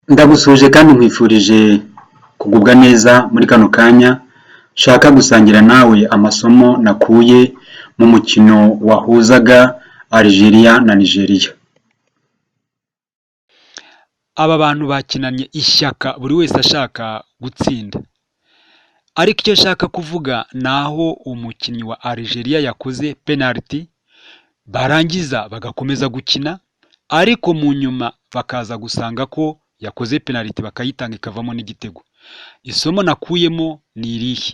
Ndagusuje kandi nkwifurije kugubwa neza muri kano kanya. Shaka gusangira nawe amasomo nakuye mu mukino wahuzaga Algeria na Nigeria. Aba bantu bakinanye ishyaka buri wese ashaka gutsinda, ariko icyo nshaka kuvuga naho umukinnyi wa Algeria yakoze penalty barangiza bagakomeza gukina, ariko mu nyuma bakaza gusanga ko yakoze penalty bakayitanga ikavamo n'igitego. Isomo nakuyemo ni irihe?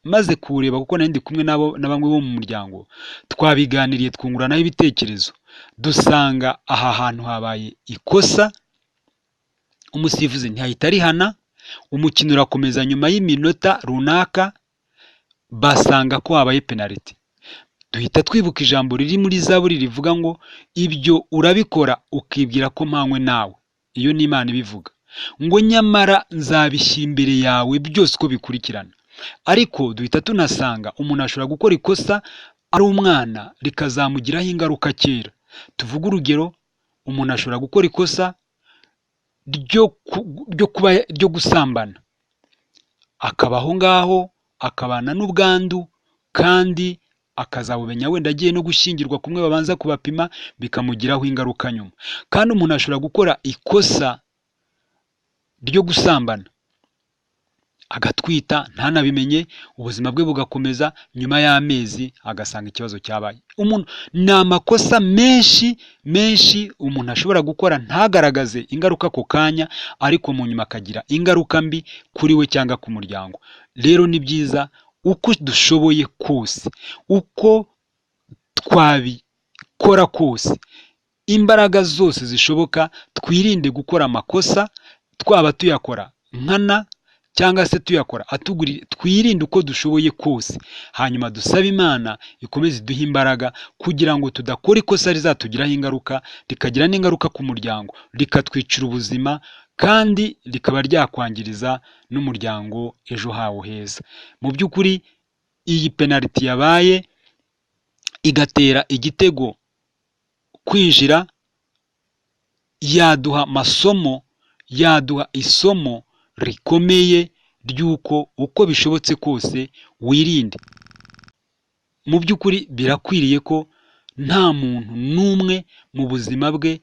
Maze kureba kuko nari ndi kumwe na bamwe bo mu muryango, twabiganiriye twunguranaho ibitekerezo, dusanga aha hantu habaye ikosa. Umusifuzi ntihahita arihana, umukino urakomeza. Nyuma y'iminota runaka basanga ko habaye penalty. Duhita twibuka ijambo riri muri Zaburi rivuga ngo ibyo urabikora ukibwira ko mpanywe nawe. Iyo ni Imana ibivuga ngo nyamara nzabishyira imbere yawe byose uko bikurikirana. Ariko duhita tunasanga umuntu ashobora gukora ikosa ari umwana rikazamugiraho ingaruka kera. Tuvuga urugero, umuntu ashobora gukora ikosa ryo gusambana, akabaho ngaho akabana n'ubwandu, kandi akazabumenya wenda agiye no gushyingirwa, kumwe babanza kubapima bikamugiraho ingaruka nyuma. Kandi umuntu ashobora gukora ikosa ryo gusambana agatwita ntanabimenye, ubuzima bwe bugakomeza, nyuma y'amezi agasanga ikibazo cyabaye. Ni amakosa menshi umuntu ashobora gukora ntagaragaze ingaruka ako kanya, ariko mu nyuma akagira ingaruka mbi kuri we cyangwa ku muryango. Rero ni byiza uko dushoboye kose, uko twabikora kose, imbaraga zose zishoboka twirinde gukora amakosa, twaba tuyakora nkana cyangwa se tuyakora atugurira. Twirinde uko dushoboye kose, hanyuma dusabe Imana ikomeze iduhe imbaraga kugira ngo tudakora ikosa rizatugiraho ingaruka, rikagira n'ingaruka ku muryango, rikatwicira ubuzima, kandi rikaba ryakwangiriza n'umuryango ejo hawo heza. Mu by'ukuri iyi penalty yabaye igatera igitego kwinjira, yaduha masomo, yaduha isomo rikomeye ry'uko uko bishobotse kose wirinde. Mu by'ukuri birakwiriye ko nta muntu n'umwe mu buzima bwe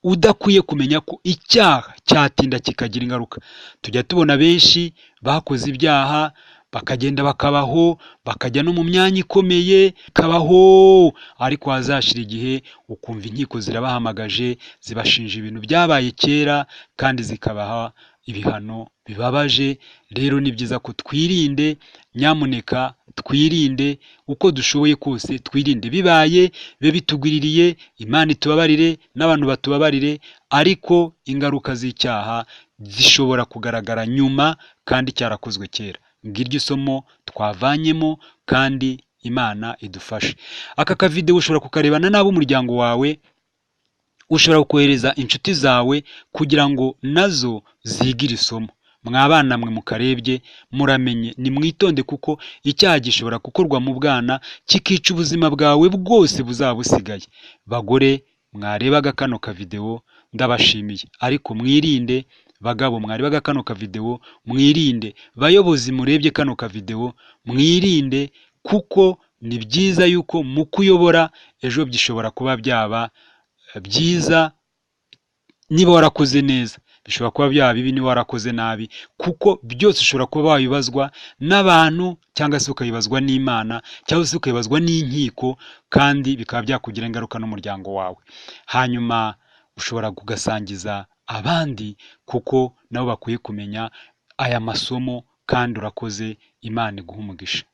udakwiye kumenya ko icyaha cyatinda kikagira ingaruka. Tujya tubona benshi bakoze ibyaha bakagenda bakabaho, bakajya no mu myanya ikomeye kabaho, ariko hazashira igihe ukumva inkiko zirabahamagaje zibashinja ibintu byabaye kera, kandi zikabaha ibihano bibabaje. Rero ni byiza ko twirinde, nyamuneka twirinde uko dushoboye kose, twirinde. Bibaye bibe bitugwiririye, Imana itubabarire n'abantu batubabarire, ariko ingaruka z'icyaha zishobora kugaragara nyuma kandi cyarakozwe kera. Ngiryo isomo twavanyemo, kandi Imana idufashe. Aka kavideo ushobora kukarebana n'abo umuryango wawe, ushobora kohereza inshuti zawe kugira ngo nazo zigire isomo. Mwabana mwe mukarebye muramenye, nimwitonde kuko icyaha gishobora gukorwa mu bwana kikica ubuzima bwawe bwose buzaba busigaye. Bagore mwarebaga kano kavideo ndabashimiye, ariko mwirinde. Bagabo mwarebaga kano kavideo mwirinde. Bayobozi murebye kano kavideo mwirinde, kuko ni byiza yuko mu kuyobora ejo bishobora kuba byaba byiza niba warakoze neza, bishobora kuba byaba bibi niba warakoze nabi, kuko byose ushobora kuba wabibazwa n'abantu, cyangwa se ukayibazwa n'Imana, cyangwa se ukayibazwa n'inkiko, kandi bikaba byakugira ingaruka n'umuryango wawe. Hanyuma ushobora kugasangiza abandi, kuko nabo bakwiye kumenya aya masomo, kandi urakoze. Imana iguhe umugisha.